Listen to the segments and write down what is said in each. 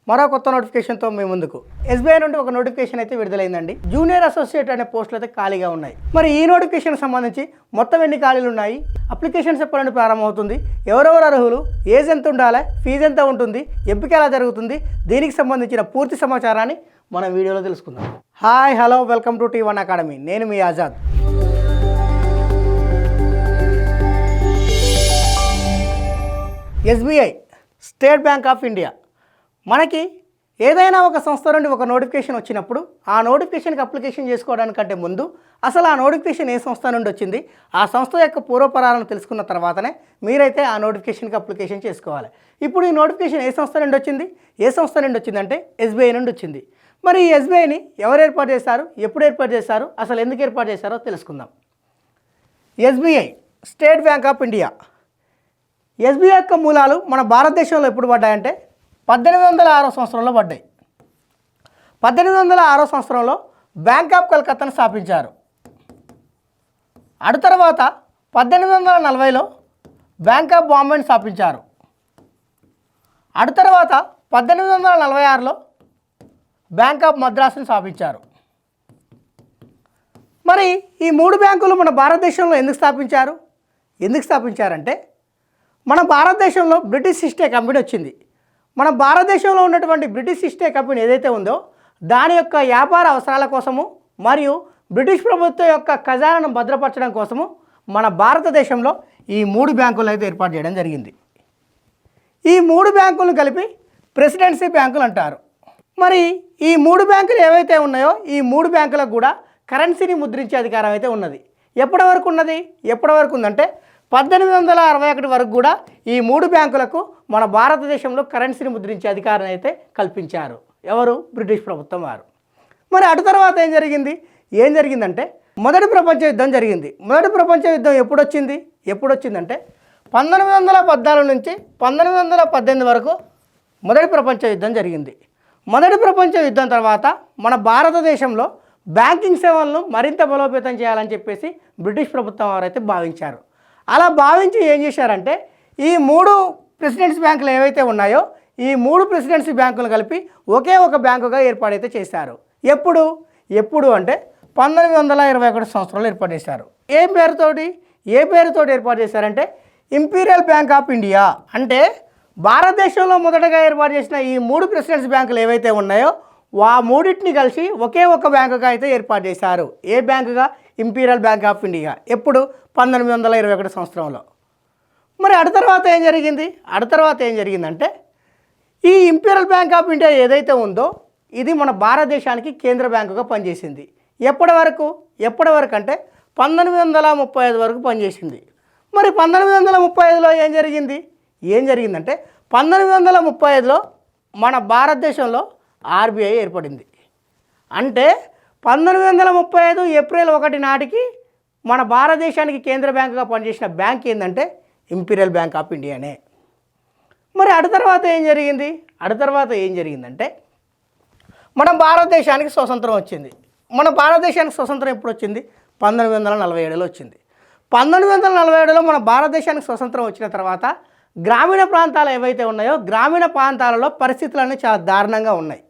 మరో కొత్త నోటిఫికేషన్తో మీ ముందుకు ఎస్బీఐ నుండి ఒక నోటిఫికేషన్ అయితే విడుదలైందండి. జూనియర్ అసోసియేట్ అనే పోస్టులు అయితే ఖాళీగా ఉన్నాయి. మరి ఈ నోటిఫికేషన్ సంబంధించి మొత్తం ఎన్ని ఖాళీలు ఉన్నాయి, అప్లికేషన్స్ ఎప్పటి నుండి ప్రారంభమవుతుంది, ఎవరెవరు అర్హులు, ఏజ్ ఎంత ఉండాలి, ఫీజు ఎంత ఉంటుంది, ఎంపిక ఎలా జరుగుతుంది, దీనికి సంబంధించిన పూర్తి సమాచారాన్ని మనం వీడియోలో తెలుసుకుందాం. Hi hello welcome to T1 academy. నేను మీ Azad. SBI state bank of India మనకి ఏదైనా ఒక సంస్థ నుండి ఒక నోటిఫికేషన్ వచ్చినప్పుడు ఆ నోటిఫికేషన్కి అప్లికేషన్ చేసుకోవడానికంటే ముందు అసలు ఆ నోటిఫికేషన్ ఏ సంస్థ నుండి వచ్చింది, ఆ సంస్థ యొక్క పూర్వపరాలను తెలుసుకున్న తర్వాతనే మీరైతే ఆ నోటిఫికేషన్కి అప్లికేషన్ చేసుకోవాలి. ఇప్పుడు ఈ నోటిఫికేషన్ ఏ సంస్థ నుండి వచ్చింది, ఏ సంస్థ నుండి వచ్చిందంటే ఎస్బీఐ నుండి వచ్చింది. మరి ఈ ఎస్బీఐని ఎవరు ఏర్పాటు చేశారు, ఎప్పుడు ఏర్పాటు చేశారు, అసలు ఎందుకు ఏర్పాటు చేశారో తెలుసుకుందాం. SBI state bank of India. SBI యొక్క మూలాలు మన భారతదేశంలో ఎప్పుడు పడ్డాయంటే 1806 సంవత్సరంలో పడ్డాయి. 1806 సంవత్సరంలో బ్యాంక్ ఆఫ్ కలకత్తాను స్థాపించారు. అటు తర్వాత 1840లో బ్యాంక్ ఆఫ్ బాంబేని స్థాపించారు. అటు తర్వాత 1846లో బ్యాంక్ ఆఫ్ మద్రాసుని స్థాపించారు. మరి ఈ మూడు బ్యాంకులు మన భారతదేశంలో ఎందుకు స్థాపించారంటే మన భారతదేశంలో బ్రిటిష్ ఈస్ట్ ఇండియా కంపెనీ వచ్చింది. మన భారతదేశంలో ఉన్నటువంటి బ్రిటిష్ ఈస్ట్ ఇండియా కంపెనీ ఏదైతే ఉందో దాని యొక్క వ్యాపార అవసరాల కోసము మరియు బ్రిటిష్ ప్రభుత్వం యొక్క ఖజానాను భద్రపరచడం కోసము మన భారతదేశంలో ఈ మూడు బ్యాంకులు అయితే ఏర్పాటు చేయడం జరిగింది. ఈ మూడు బ్యాంకులను కలిపి ప్రెసిడెన్సీ బ్యాంకులు అంటారు. మరి ఈ మూడు బ్యాంకులు ఏవైతే ఉన్నాయో ఈ మూడు బ్యాంకులకు కూడా కరెన్సీని ముద్రించే అధికారం అయితే ఉన్నది. ఎప్పటి వరకు ఉందంటే 1861 వరకు కూడా ఈ మూడు బ్యాంకులకు మన భారతదేశంలో కరెన్సీని ముద్రించే అధికారం అయితే కల్పించారు. ఎవరు? బ్రిటిష్ ప్రభుత్వం వారు. మరి అటు తర్వాత ఏం జరిగిందంటే మొదటి ప్రపంచ యుద్ధం జరిగింది. మొదటి ప్రపంచ యుద్ధం ఎప్పుడొచ్చిందంటే 1914 నుంచి 1918 వరకు మొదటి ప్రపంచ యుద్ధం జరిగింది. మొదటి ప్రపంచ యుద్ధం తర్వాత మన భారతదేశంలో బ్యాంకింగ్ సేవలను మరింత బలోపేతం చేయాలని చెప్పేసి బ్రిటిష్ ప్రభుత్వం వారైతే భావించారు. అలా భావించి ఏం చేశారంటే ఈ మూడు ప్రెసిడెన్సీ బ్యాంకులు ఏవైతే ఉన్నాయో ఈ మూడు ప్రెసిడెన్సీ బ్యాంకులు కలిపి ఒకే ఒక బ్యాంకుగా ఏర్పాటైతే చేశారు. ఎప్పుడు అంటే 1921 సంవత్సరంలో ఏర్పాటు చేశారు. ఏ పేరుతోటి ఏర్పాటు చేశారంటే ఇంపీరియల్ బ్యాంక్ ఆఫ్ ఇండియా. అంటే భారతదేశంలో మొదటగా ఏర్పాటు చేసిన ఈ మూడు ప్రెసిడెన్సీ బ్యాంకులు ఏవైతే ఉన్నాయో ఆ మూడింటిని కలిసి ఒకే ఒక బ్యాంకుగా అయితే ఏర్పాటు చేశారు. ఏ బ్యాంకుగా? Imperial bank of India. ఎప్పుడు? 1921 సంవత్సరంలో. మరి అటు తర్వాత ఏం జరిగిందంటే ఈ ఇంపీరియల్ బ్యాంక్ ఆఫ్ ఇండియా ఏదైతే ఉందో ఇది మన భారతదేశానికి కేంద్ర బ్యాంకుగా పనిచేసింది. ఎప్పటి వరకు అంటే 1935 వరకు పనిచేసింది. మరి 1935లో ఏం జరిగిందంటే 1935లో మన భారతదేశంలో ఆర్బీఐ ఏర్పడింది. అంటే 1935 ఏప్రిల్ 1 నాటికి మన భారతదేశానికి కేంద్ర బ్యాంకుగా పనిచేసిన బ్యాంక్ ఏంటంటే ఇంపీరియల్ బ్యాంక్ ఆఫ్ ఇండియానే. మరి అటు తర్వాత ఏం జరిగిందంటే మన భారతదేశానికి స్వతంత్రం వచ్చింది. మన భారతదేశానికి స్వతంత్రం ఎప్పుడు వచ్చింది? 1947లో వచ్చింది. 1947లో మన భారతదేశానికి స్వతంత్రం వచ్చిన తర్వాత గ్రామీణ ప్రాంతాలు ఏవైతే ఉన్నాయో గ్రామీణ ప్రాంతాలలో పరిస్థితులన్నీ చాలా దారుణంగా ఉన్నాయి.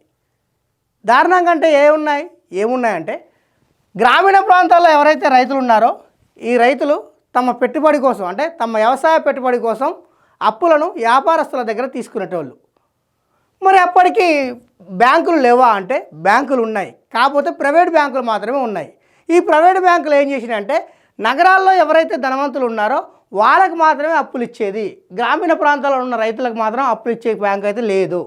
దారుణంగా అంటే ఏమున్నాయంటే గ్రామీణ ప్రాంతాల్లో ఎవరైతే రైతులు ఉన్నారో ఈ రైతులు తమ పెట్టుబడి కోసం అంటే తమ వ్యవసాయ పెట్టుబడి కోసం అప్పులను వ్యాపారస్తుల దగ్గర తీసుకునేటోళ్ళు. మరి అప్పటికి బ్యాంకులు లేవా అంటే బ్యాంకులు ఉన్నాయి, కాకపోతే ప్రైవేట్ బ్యాంకులు మాత్రమే ఉన్నాయి. ఈ ప్రైవేట్ బ్యాంకులు ఏం చేసినాయంటే నగరాల్లో ఎవరైతే ధనవంతులు ఉన్నారో వాళ్ళకి మాత్రమే అప్పులు ఇచ్చేది, గ్రామీణ ప్రాంతాల్లో ఉన్న రైతులకు మాత్రం అప్పులు ఇచ్చే బ్యాంకు అయితే లేదు.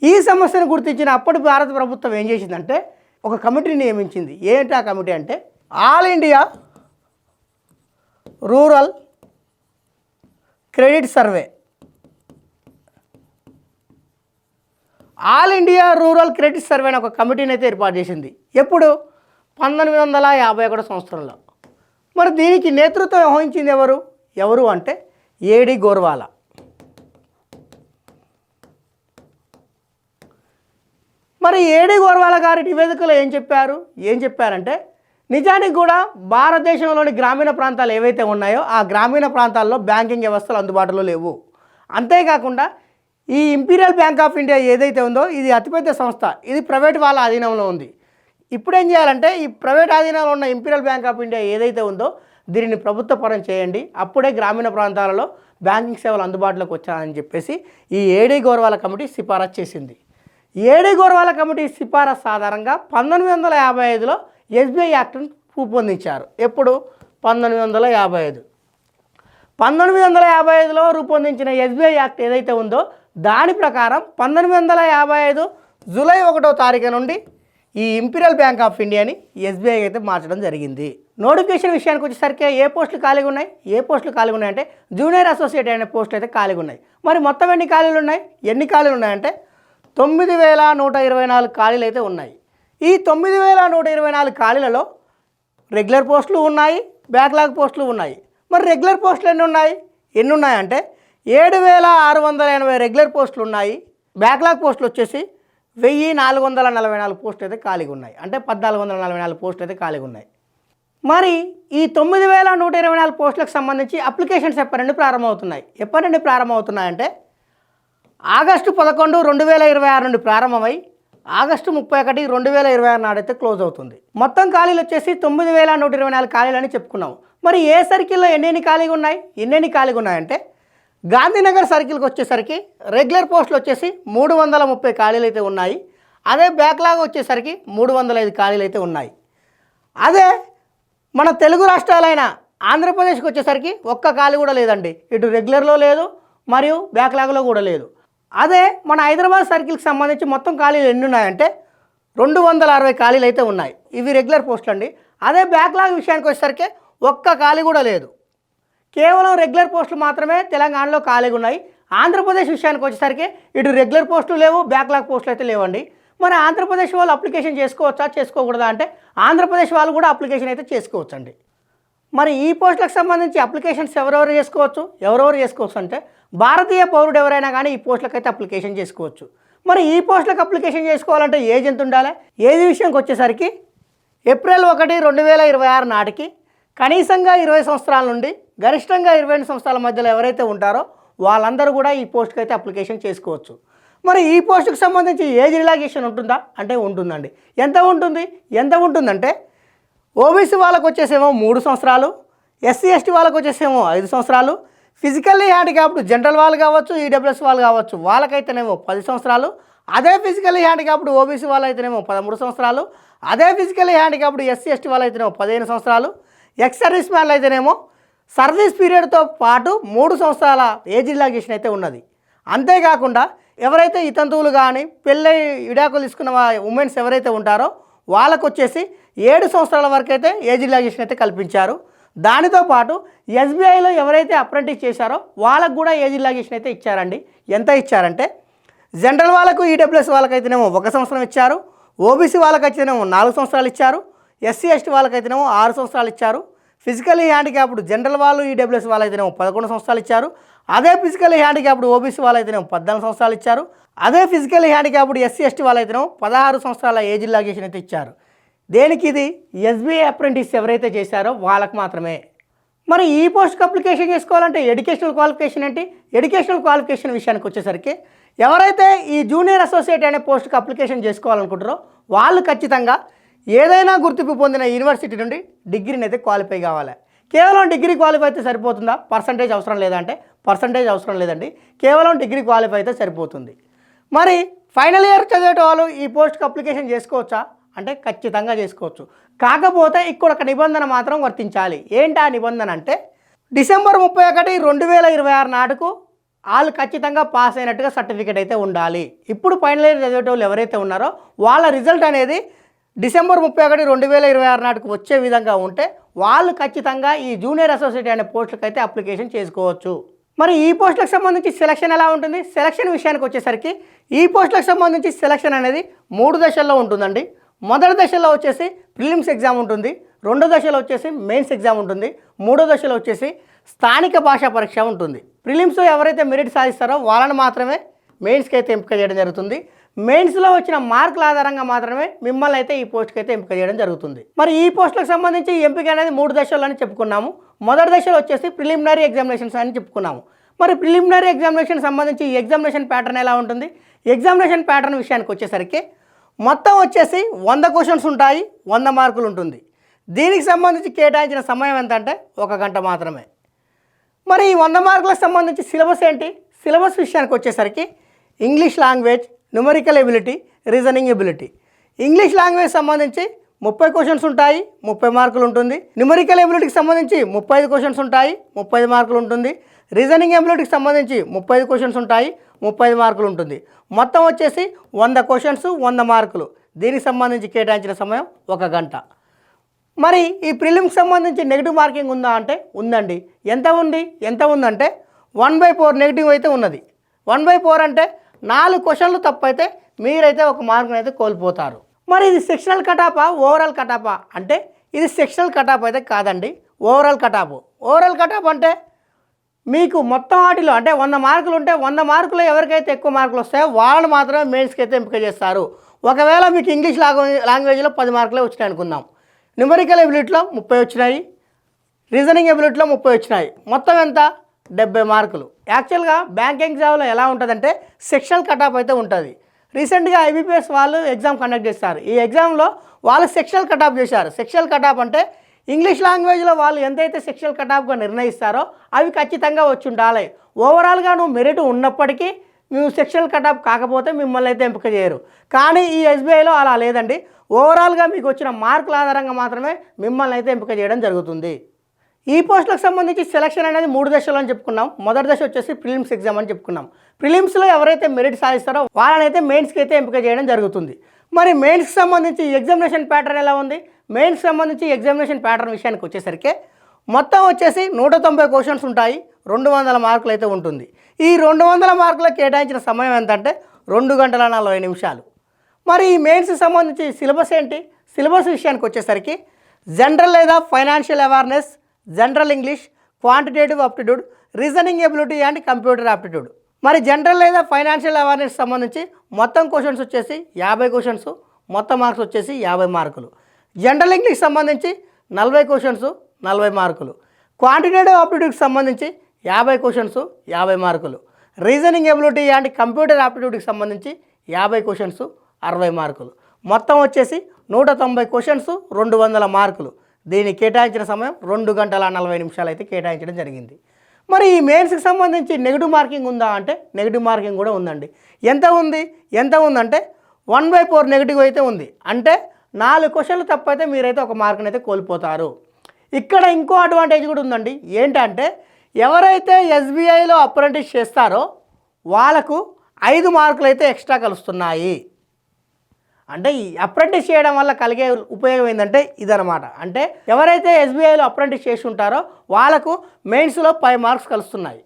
ఈ సమస్యను గుర్తించిన అప్పటి భారత ప్రభుత్వం ఏం చేసిందంటే ఒక కమిటీని నియమించింది. ఏంటి ఆ కమిటీ అంటే all India rural credit survey. All India rural credit survey అని ఒక కమిటీని అయితే ఏర్పాటు చేసింది. ఎప్పుడు? 1951 సంవత్సరంలో. మరి దీనికి నేతృత్వం వహించింది ఎవరు అంటే ఏడి గోర్వాలా. మరి ఏడి గోర్వాలా గారి నివేదికలో ఏం చెప్పారంటే నిజానికి కూడా భారతదేశంలోని గ్రామీణ ప్రాంతాలు ఏవైతే ఉన్నాయో ఆ గ్రామీణ ప్రాంతాల్లో బ్యాంకింగ్ వ్యవస్థలు అందుబాటులో లేవు. అంతేకాకుండా ఈ ఇంపీరియల్ బ్యాంక్ ఆఫ్ ఇండియా ఏదైతే ఉందో ఇది అతిపెద్ద సంస్థ, ఇది ప్రైవేట్ వాళ్ళ ఆధీనంలో ఉంది. ఇప్పుడు ఏం చేయాలంటే ఈ ప్రైవేట్ ఆధీనంలో ఉన్న ఇంపీరియల్ బ్యాంక్ ఆఫ్ ఇండియా ఏదైతే ఉందో దీనిని ప్రభుత్వ పరం చేయండి, అప్పుడే గ్రామీణ ప్రాంతాలలో బ్యాంకింగ్ సేవలు అందుబాటులోకి వచ్చాయని చెప్పేసి ఈ ఏడీ గోర్వాల కమిటీ సిఫారసు చేసింది. ఏడీ గోర్వాల కమిటీ సిఫారసు ఆధారంగా 1955లో ఎస్బీఐ యాక్ట్ను రూపొందించారు. ఎప్పుడు? 1955. 1955లో రూపొందించిన ఎస్బీఐ యాక్ట్ ఏదైతే ఉందో దాని ప్రకారం 1955 జూలై 1వ తారీఖు నుండి ఈ ఇంపీరియల్ బ్యాంక్ ఆఫ్ ఇండియాని ఎస్బీఐ అయితే మార్చడం జరిగింది. నోటిఫికేషన్ విషయానికి వచ్చేసరికి ఏ పోస్టులు ఖాళీగా ఉన్నాయి? ఏ పోస్టులు ఖాళీగా ఉన్నాయంటే జూనియర్ అసోసియేట్ అనే పోస్టులు అయితే ఖాళీగా ఉన్నాయి. మరి మొత్తం ఎన్ని ఖాళీలు ఉన్నాయి? ఎన్ని ఖాళీలు ఉన్నాయంటే 9124 ఖాళీలు అయితే ఉన్నాయి. ఈ 9124 ఖాళీలలో రెగ్యులర్ పోస్టులు ఉన్నాయి, బ్యాక్లాగ్ పోస్టులు ఉన్నాయి. మరి రెగ్యులర్ పోస్టులు ఎన్ని ఉన్నాయంటే 7680 రెగ్యులర్ పోస్టులు ఉన్నాయి. బ్యాక్లాగ్ పోస్టులు వచ్చేసి 1444 పోస్టులు అయితే ఖాళీగా ఉన్నాయి. అంటే 1444 పోస్టులు అయితే ఖాళీగా ఉన్నాయి. మరి ఈ 9124 పోస్టులకు సంబంధించి అప్లికేషన్స్ ఎప్పటి నుండి ప్రారంభమవుతున్నాయి? ఎప్పటి నుండి ప్రారంభమవుతున్నాయంటే ఆగస్టు 11, 2026 నుండి ప్రారంభమై ఆగస్టు 31, 2026 నాడైతే క్లోజ్ అవుతుంది. మొత్తం ఖాళీలు వచ్చేసి 9124 ఖాళీలు అని చెప్పుకున్నాము. మరి ఏ సర్కిల్లో ఎన్ని ఖాళీగా ఉన్నాయి? ఎన్ని ఖాళీగా ఉన్నాయంటే గాంధీనగర్ సర్కిల్కి వచ్చేసరికి రెగ్యులర్ పోస్టులు వచ్చేసి 330 ఖాళీలు అయితే ఉన్నాయి. అదే బ్యాక్లాగ్ వచ్చేసరికి 305 ఖాళీలు అయితే ఉన్నాయి. అదే మన తెలుగు రాష్ట్రాలైన ఆంధ్రప్రదేశ్కి వచ్చేసరికి ఒక్క ఖాళీ కూడా లేదండి. ఇటు రెగ్యులర్లో లేదు మరియు బ్యాక్లాగ్లో కూడా లేదు. అదే మన హైదరాబాద్ సర్కిల్కి సంబంధించి మొత్తం ఖాళీలు ఎన్ని ఉన్నాయంటే 260 ఖాళీలు అయితే ఉన్నాయి. ఇవి రెగ్యులర్ పోస్టులు అండి. అదే బ్యాక్లాగ్ విషయానికి వచ్చేసరికి ఒక్క ఖాళీ కూడా లేదు. కేవలం రెగ్యులర్ పోస్టులు మాత్రమే తెలంగాణలో ఖాళీగా ఉన్నాయి. ఆంధ్రప్రదేశ్ విషయానికి వచ్చేసరికి ఇటు రెగ్యులర్ పోస్టులు లేవు, బ్యాక్లాగ్ పోస్టులు అయితే లేవండి. మరి ఆంధ్రప్రదేశ్ వాళ్ళు అప్లికేషన్ చేసుకోవచ్చా, చేసుకోకూడదా అంటే ఆంధ్రప్రదేశ్ వాళ్ళు కూడా అప్లికేషన్ అయితే చేసుకోవచ్చండి. మరి ఈ పోస్టులకు సంబంధించి అప్లికేషన్స్ ఎవరెవరు చేసుకోవచ్చు అంటే భారతీయ పౌరుడు ఎవరైనా కానీ ఈ పోస్టులకు అయితే అప్లికేషన్ చేసుకోవచ్చు. మరి ఈ పోస్టులకు అప్లికేషన్ చేసుకోవాలంటే ఏజ్ ఎంత ఉండాలి? ఏజ్ విషయానికి వచ్చేసరికి ఏప్రిల్ 1, 2026 నాటికి కనీసంగా 20 సంవత్సరాల నుండి గరిష్టంగా 22 సంవత్సరాల మధ్యలో ఎవరైతే ఉంటారో వాళ్ళందరూ కూడా ఈ పోస్ట్కి అయితే అప్లికేషన్ చేసుకోవచ్చు. మరి ఈ పోస్టుకు సంబంధించి ఏజ్ రిలాక్సేషన్ ఉంటుందా అంటే ఉంటుందండి. ఎంత ఉంటుందంటే ఓబీసీ వాళ్ళకు వచ్చేసేమో 3 సంవత్సరాలు, ఎస్సీ ఎస్టీ వాళ్ళకు వచ్చేసేమో 5 సంవత్సరాలు, ఫిజికల్లీ హ్యాండిక్యాప్డ్ జనరల్ వాళ్ళు కావచ్చు, ఈడబ్ల్యూఎస్ వాళ్ళు కావచ్చు వాళ్ళకైతేనేమో 10 సంవత్సరాలు, అదే ఫిజికల్లీ హ్యాండిక్యాప్డ్ ఓబీసీ వాళ్ళు అయితేనేమో 13 సంవత్సరాలు, అదే ఫిజికల్లీ హ్యాండిక్యాప్డ్ ఎస్సీ ఎస్టీ వాళ్ళు అయితేనేమో 15 సంవత్సరాలు, ఎక్స్ సర్వీస్ మ్యాన్లు అయితేనేమో సర్వీస్ పీరియడ్తో పాటు 3 సంవత్సరాల ఏజ్ రిలాక్సేషన్ అయితే ఉన్నది. అంతేకాకుండా ఎవరైతే ఇతంతువులు కానీ పెళ్ళై విడాకులు తీసుకున్న ఉమెన్స్ ఎవరైతే ఉంటారో వాళ్ళకు వచ్చేసి 7 సంవత్సరాల వరకు అయితే ఏజ్ రిలాక్సేషన్ అయితే కల్పించారు. దానితో పాటు ఎస్బీఐలో ఎవరైతే అప్రెంటిస్ చేశారో వాళ్ళకు కూడా ఏజ్ రిలాక్సేషన్ అయితే ఇచ్చారండి. ఎంత ఇచ్చారంటే జనరల్ వాళ్ళకు ఈడబ్ల్యూఎస్ వాళ్ళకైతేనేమో 1 సంవత్సరం ఇచ్చారు, ఓబీసీ వాళ్ళకైతేనేమో 4 సంవత్సరాలు ఇచ్చారు, ఎస్సీ ఎస్టీ వాళ్ళకైతేనేమో 6 సంవత్సరాలు ఇచ్చారు, ఫిజికల్లీ హ్యాండిక్యాప్డ్ జనరల్ వాళ్ళు ఈడబ్ల్యూఎస్ వాళ్ళైతేనేమో 11 సంవత్సరాలు ఇచ్చారు, అదే ఫిజికల్లీ హ్యాండిక్యాప్డ్ ఓబీసీ వాళ్ళైతేనేమో 14 సంవత్సరాలు ఇచ్చారు, అదే ఫిజికల్లీ హ్యాండిక్యాప్డ్ ఎస్సీ ఎస్టీ వాళ్ళైతేనేమో 16 సంవత్సరాల ఏజ్ రిలాక్సేషన్ అయితే ఇచ్చారు. దేనికి? ఇది ఎస్బీఐ అప్రెంటిస్ ఎవరైతే చేశారో వాళ్ళకు మాత్రమే. మరి ఈ పోస్ట్కి అప్లికేషన్ చేసుకోవాలంటే ఎడ్యుకేషనల్ క్వాలిఫికేషన్ ఏంటి? ఎడ్యుకేషనల్ క్వాలిఫికేషన్ విషయానికి వచ్చేసరికి ఎవరైతే ఈ జూనియర్ అసోసియేట్ అనే పోస్ట్కి అప్లికేషన్ చేసుకోవాలనుకుంటారో వాళ్ళు ఖచ్చితంగా ఏదైనా గుర్తింపు పొందిన యూనివర్సిటీ నుండి డిగ్రీని అయితే క్వాలిఫై కావాలి. కేవలం డిగ్రీ క్వాలిఫై అయితే సరిపోతుందా? పర్సంటేజ్ అవసరం లేదా అంటే పర్సంటేజ్ అవసరం లేదండి. కేవలం డిగ్రీ క్వాలిఫై అయితే సరిపోతుంది. మరి ఫైనల్ ఇయర్ చదివేట వాళ్ళు ఈ పోస్ట్కి అప్లికేషన్ చేసుకోవచ్చా అంటే ఖచ్చితంగా చేసుకోవచ్చు. కాకపోతే ఇక్కడ ఒక నిబంధన మాత్రం వర్తించాలి. ఏంటి ఆ నిబంధన అంటే డిసెంబర్ 31, 2026 నాటుకు వాళ్ళు ఖచ్చితంగా పాస్ అయినట్టుగా సర్టిఫికేట్ అయితే ఉండాలి. ఇప్పుడు ఫైనల్ ఇయర్ చదివేటోళ్ళు ఎవరైతే ఉన్నారో వాళ్ళ రిజల్ట్ అనేది డిసెంబర్ 31, 2026 నాటికి వచ్చే విధంగా ఉంటే వాళ్ళు ఖచ్చితంగా ఈ జూనియర్ అసోసియేట్ అనే పోస్టులకు అయితే అప్లికేషన్ చేసుకోవచ్చు. మరి ఈ పోస్టులకు సంబంధించి సెలక్షన్ ఎలా ఉంటుంది? సెలక్షన్ విషయానికి వచ్చేసరికి ఈ పోస్టులకు సంబంధించి సెలక్షన్ అనేది 3 దశల్లో ఉంటుందండి. మొదటి దశలో వచ్చేసి ప్రిలిమ్స్ ఎగ్జామ్ ఉంటుంది, రెండో దశలో వచ్చేసి మెయిన్స్ ఎగ్జామ్ ఉంటుంది, మూడో దశలో వచ్చేసి స్థానిక భాషా పరీక్ష ఉంటుంది. ప్రిలిమ్స్ ఎవరైతే మెరిట్ సాధిస్తారో వాళ్ళని మాత్రమే మెయిన్స్కి అయితే ఎంపిక చేయడం జరుగుతుంది. మెయిన్స్లో వచ్చిన మార్కుల ఆధారంగా మాత్రమే మిమ్మల్ని అయితే ఈ పోస్ట్కి అయితే ఎంపిక చేయడం జరుగుతుంది. మరి ఈ పోస్టులకు సంబంధించి ఎంపిక అనేది 3 దశల్లో అని చెప్పుకున్నాము. మొదటి దశలో వచ్చేసి ప్రిలిమినరీ ఎగ్జామినేషన్స్ అని చెప్పుకున్నాము. మరి ప్రిలిమినరీ ఎగ్జామినేషన్ సంబంధించి ఈ ఎగ్జామినేషన్ ప్యాటర్న్ ఎలా ఉంటుంది? ఎగ్జామినేషన్ ప్యాటర్న్ విషయానికి వచ్చేసరికి మొత్తం వచ్చేసి 100 క్వశ్చన్స్ ఉంటాయి, 100 మార్కులు ఉంటుంది. దీనికి సంబంధించి కేటాయించిన సమయం ఎంత అంటే 1 గంట మాత్రమే. మరి ఈ 100 మార్కులకు సంబంధించి సిలబస్ ఏంటి? సిలబస్ విషయానికి వచ్చేసరికి English language, numerical ability, reasoning ability. English language సంబంధించి 30 క్వశ్చన్స్ ఉంటాయి, 30 మార్కులు ఉంటుంది. న్యూమరికల్ ఎబిలిటీకి సంబంధించి 35 క్వశ్చన్స్ ఉంటాయి, 35 మార్కులు ఉంటుంది. రీజనింగ్ ఎబిలిటీకి సంబంధించి 35 క్వశ్చన్స్ ఉంటాయి, 35 మార్కులు ఉంటుంది. మొత్తం వచ్చేసి 100 క్వశ్చన్స్, 100 మార్కులు. దీనికి సంబంధించి కేటాయించిన సమయం 1 గంట. మరి ఈ ప్రిలిమ్కి సంబంధించి నెగిటివ్ మార్కింగ్ ఉందా అంటే ఉందండి. ఎంత ఉందంటే 1/4 నెగిటివ్ అయితే ఉన్నది. 1/4 అంటే 4 క్వశ్చన్లు తప్పైతే మీరైతే 1 మార్కుని అయితే కోల్పోతారు. మరి ఇది సెక్షనల్ కటాపా, ఓవరాల్ కటాపా అంటే ఇది సెక్షనల్ కటాప్ అయితే కాదండి, ఓవరాల్ కటాప్. ఓవరాల్ కటాప్ అంటే మీకు మొత్తం వాటిలో అంటే 100 మార్కులు ఉంటే 100 మార్కులు ఎవరికైతే ఎక్కువ మార్కులు వస్తాయో వాళ్ళు మాత్రమే మెయిన్స్కి అయితే ఎంపిక చేస్తారు. ఒకవేళ మీకు ఇంగ్లీష్ లాంగ్వేజ్లో 10 మార్కులే వచ్చినాయి అనుకుందాం, న్యూమరికల్ ఎబిలిటీలో 30 వచ్చినాయి, రీజనింగ్ ఎబిలిటీలో 30 వచ్చినాయి, మొత్తం ఎంత 70 మార్కులు. యాక్చువల్గా బ్యాంక్ ఎగ్జామ్లో ఎలా ఉంటుందంటే సెక్షనల్ కటాప్ అయితే ఉంటుంది. రీసెంట్గా ఐబీపీఎస్ వాళ్ళు ఎగ్జామ్ కండక్ట్ చేస్తారు. ఈ ఎగ్జామ్లో వాళ్ళు సెక్షనల్ కటాప్ చేశారు. సెక్షనల్ కటాప్ అంటే ఇంగ్లీష్ లాంగ్వేజ్లో వాళ్ళు ఎంతైతే సెక్షనల్ కటాప్గా నిర్ణయిస్తారో అవి ఖచ్చితంగా వచ్చి ఉండాలి. ఓవరాల్గా నువ్వు మెరిట్ ఉన్నప్పటికీ నువ్వు సెక్షనల్ కటాప్ కాకపోతే మిమ్మల్ని అయితే ఎంపిక చేయరు. కానీ ఈ ఎస్బీఐలో అలా లేదండి, ఓవరాల్గా మీకు వచ్చిన మార్కుల ఆధారంగా మాత్రమే మిమ్మల్ని అయితే ఎంపిక చేయడం జరుగుతుంది. ఈ పోస్టులకు సంబంధించి సెలక్షన్ అనేది 3 దశలు అని చెప్పుకున్నాం. మొదటి దశ వచ్చేసి ప్రిలిమ్స్ ఎగ్జామ్ అని చెప్పుకున్నాం. ప్రిలిమ్స్లో ఎవరైతే మెరిట్ సాధిస్తారో వాళ్ళనైతే మెయిన్స్కి అయితే ఎంపిక చేయడం జరుగుతుంది. మరి మెయిన్స్కి సంబంధించి ఎగ్జామినేషన్ ప్యాటర్న్ ఎలా ఉంది? మెయిన్స్కి సంబంధించి ఎగ్జామినేషన్ ప్యాటర్న్ విషయానికి వచ్చేసరికి మొత్తం వచ్చేసి 190 క్వశ్చన్స్ ఉంటాయి, 200 మార్కులు అయితే ఉంటుంది. ఈ 200 మార్కులకు కేటాయించిన సమయం ఎంతంటే 2 గంటల 40 నిమిషాలు. మరి ఈ మెయిన్స్కి సంబంధించి సిలబస్ ఏంటి? సిలబస్ విషయానికి వచ్చేసరికి జనరల్ లేదా financial awareness, general English, quantitative aptitude, reasoning ability and computer aptitude. మరి జనరల్ లేదా ఫైనాన్షియల్ అవేర్నెస్ సంబంధించి మొత్తం క్వశ్చన్స్ వచ్చేసి 50 క్వశ్చన్స్, మొత్తం మార్క్స్ వచ్చేసి 50 మార్కులు. జనరల్ ఇంగ్లీష్ సంబంధించి 40 క్వశ్చన్స్, 40 మార్కులు. క్వాంటిటేటివ్ ఆప్టిట్యూడ్కి సంబంధించి 50 క్వశ్చన్స్, 50 మార్కులు. రీజనింగ్ ఎబిలిటీ అండ్ కంప్యూటర్ ఆప్టిట్యూడ్కి సంబంధించి 50 క్వశ్చన్స్, 60 మార్కులు. మొత్తం వచ్చేసి 190 క్వశ్చన్స్, 200 మార్కులు. దీనికి కేటాయించిన సమయం 2 గంటల 40 నిమిషాలు అయితే కేటాయించడం జరిగింది. మరి ఈ మెయిన్స్కి సంబంధించి నెగిటివ్ మార్కింగ్ ఉందా అంటే నెగిటివ్ మార్కింగ్ కూడా ఉందండి. ఎంత ఉందంటే 1/4 నెగిటివ్ అయితే ఉంది. అంటే 4 క్వశ్చన్లు తప్పైతే మీరైతే 1 మార్కుని అయితే కోల్పోతారు. ఇక్కడ ఇంకో అడ్వాంటేజ్ కూడా ఉందండి. ఏంటంటే ఎవరైతే ఎస్బీఐలో అప్రెంటిస్ చేస్తారో వాళ్ళకు 5 మార్కులు అయితే ఎక్స్ట్రా కలుస్తున్నాయి. అంటే ఈ అప్రెంటిస్ చేయడం వల్ల కలిగే ఉపయోగం ఏంటంటే ఇదనమాట. అంటే ఎవరైతే ఎస్బీఐలో అప్రెంటిస్ చేసి ఉంటారో వాళ్ళకు మెయిన్స్లో 5 మార్క్స్ కలుస్తున్నాయి.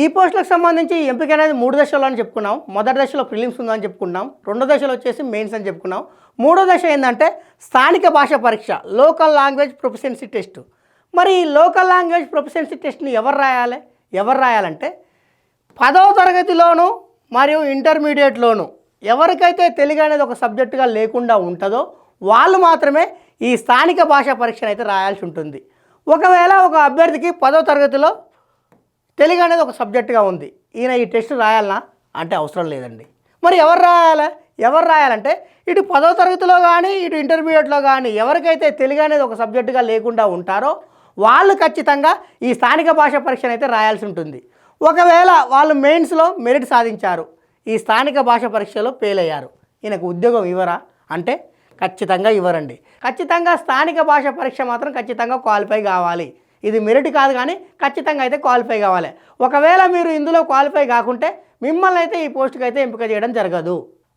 ఈ పోస్టులకు సంబంధించి ఎంపిక అనేది 3 దశలు అని చెప్పుకున్నాం. మొదటి దశలో ప్రిలిమ్స్ ఉందని చెప్పుకున్నాం, రెండో దశలో వచ్చేసి మెయిన్స్ అని చెప్పుకున్నాం. మూడో దశ ఏంటంటే స్థానిక భాష పరీక్ష, లోకల్ లాంగ్వేజ్ ప్రొఫిషియన్సీ టెస్ట్. మరి ఈ లోకల్ లాంగ్వేజ్ ప్రొఫిషియన్సీ టెస్ట్ని ఎవరు రాయాలంటే 10వ తరగతిలోను మరియు ఇంటర్మీడియట్లోను ఎవరికైతే తెలుగు అనేది ఒక సబ్జెక్టుగా లేకుండా ఉంటుందో వాళ్ళు మాత్రమే ఈ స్థానిక భాషా పరీక్షను అయితే రాయాల్సి ఉంటుంది. ఒకవేళ ఒక అభ్యర్థికి 10వ తరగతిలో తెలుగు అనేది ఒక సబ్జెక్టుగా ఉంది, ఈయన ఈ టెస్ట్ రాయాలనా అంటే అవసరం లేదండి. మరి ఎవరు రాయాలంటే ఇటు 10వ తరగతిలో కానీ ఇటు ఇంటర్మీడియట్లో కానీ ఎవరికైతే తెలుగు అనేది ఒక సబ్జెక్టుగా లేకుండా ఉంటారో వాళ్ళు ఖచ్చితంగా ఈ స్థానిక భాషా పరీక్షను అయితే రాయాల్సి ఉంటుంది. ఒకవేళ వాళ్ళు మెయిన్స్లో మెరిట్ సాధించారు, ఈ స్థానిక భాష పరీక్షలో ఫెయిల్ అయ్యారు, ఈయనకు ఉద్యోగం ఇవ్వరా అంటే ఖచ్చితంగా ఇవ్వరండి. ఖచ్చితంగా స్థానిక భాష పరీక్ష మాత్రం ఖచ్చితంగా క్వాలిఫై కావాలి. ఇది మెరిట్ కాదు కానీ ఖచ్చితంగా అయితే క్వాలిఫై కావాలి. ఒకవేళ మీరు ఇందులో క్వాలిఫై కాకుంటే మిమ్మల్ని అయితే ఈ పోస్టుకి అయితే ఎంపిక చేయడం జరగదు.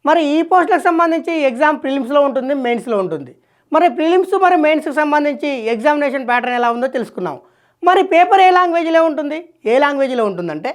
మరి ఈ పోస్టులకు సంబంధించి ఎగ్జామ్ ప్రిలిమ్స్లో ఉంటుంది, మెయిన్స్లో ఉంటుంది. మరి ప్రిలిమ్స్ మరి మెయిన్స్కి సంబంధించి ఎగ్జామినేషన్ ప్యాటర్న్ ఎలా ఉందో తెలుసుకున్నాం. మరి పేపర్ ఏ లాంగ్వేజ్లో ఉంటుందంటే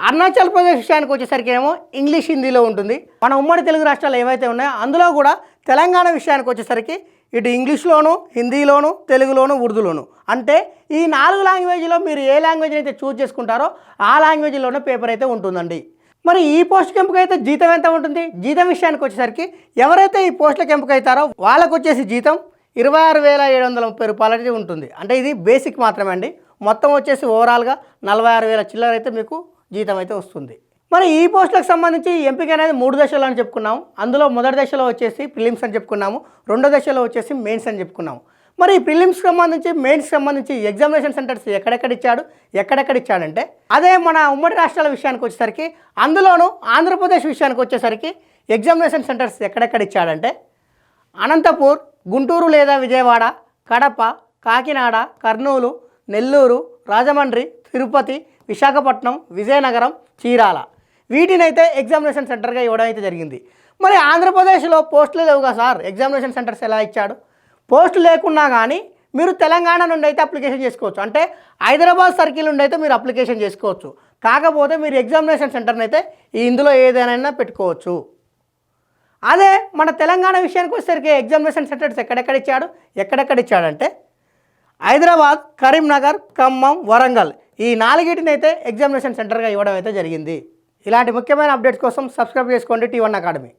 అరుణాచల్ ప్రదేశ్ విషయానికి వచ్చేసరికి ఏమో ఇంగ్లీష్, హిందీలో ఉంటుంది. మన ఉమ్మడి తెలుగు రాష్ట్రాలు ఏవైతే ఉన్నాయో అందులో కూడా తెలంగాణ విషయానికి వచ్చేసరికి ఇటు ఇంగ్లీష్లోను, హిందీలోను, తెలుగులోను, ఉర్దూలోను. అంటే ఈ 4 లాంగ్వేజ్లో మీరు ఏ లాంగ్వేజ్ అయితే చూస్ చేసుకుంటారో ఆ లాంగ్వేజ్లోనే పేపర్ అయితే ఉంటుందండి. మరి ఈ పోస్ట్కి ఎంపిక అయితే జీతం ఎంత ఉంటుంది? జీతం విషయానికి వచ్చేసరికి ఎవరైతే ఈ పోస్టులకు ఎంపిక అవుతారో వాళ్ళకు వచ్చేసి జీతం 26,730 రూపాయలు అయితే ఉంటుంది. అంటే ఇది బేసిక్ మాత్రమే అండి. మొత్తం వచ్చేసి ఓవరాల్గా 46,000 చిల్లర అయితే మీకు జీతం అయితే వస్తుంది. మరి ఈ పోస్టులకు సంబంధించి ఎంపిక అనేది 3 దశలు అని చెప్పుకున్నాము. అందులో మొదటి దశలో వచ్చేసి ప్రిలిమ్స్ అని చెప్పుకున్నాము, రెండో దశలో వచ్చేసి మెయిన్స్ అని చెప్పుకున్నాము. మరి ఈ ప్రిలిమ్స్కి సంబంధించి మెయిన్స్కి సంబంధించి ఎగ్జామినేషన్ సెంటర్స్ ఎక్కడెక్కడ ఇచ్చాడంటే అదే మన ఉమ్మడి రాష్ట్రాల విషయానికి వచ్చేసరికి, అందులోనూ ఆంధ్రప్రదేశ్ విషయానికి వచ్చేసరికి ఎగ్జామినేషన్ సెంటర్స్ ఎక్కడెక్కడ ఇచ్చాడంటే అనంతపూర్, గుంటూరు లేదా విజయవాడ, కడప, కాకినాడ, కర్నూలు, నెల్లూరు, రాజమండ్రి, తిరుపతి, విశాఖపట్నం, విజయనగరం, చీరాల వీటినైతే ఎగ్జామినేషన్ సెంటర్గా ఇవ్వడం అయితే జరిగింది. మరి ఆంధ్రప్రదేశ్లో పోస్టులు లేవుగా సార్, ఎగ్జామినేషన్ సెంటర్స్ ఎలా ఇచ్చాడు? పోస్టు లేకున్నా కానీ మీరు తెలంగాణ నుండి అయితే అప్లికేషన్ చేసుకోవచ్చు. అంటే హైదరాబాద్ సర్కిల్ నుండి అయితే మీరు అప్లికేషన్ చేసుకోవచ్చు. కాకపోతే మీరు ఎగ్జామినేషన్ సెంటర్ని అయితే ఇందులో ఏదైనా పెట్టుకోవచ్చు. అదే మన తెలంగాణ విషయానికి వచ్చేసరికి ఎగ్జామినేషన్ సెంటర్స్ ఎక్కడెక్కడ ఇచ్చాడంటే హైదరాబాద్, కరీంనగర్, ఖమ్మం, వరంగల్ ఈ 4టిని అయితే ఎగ్జామినేషన్ సెంటర్గా ఇవ్వడం అయితే జరిగింది. ఇలాంటి ముఖ్యమైన అప్డేట్స్ కోసం సబ్స్క్రైబ్ చేసుకోండి T1 అకాడమీ.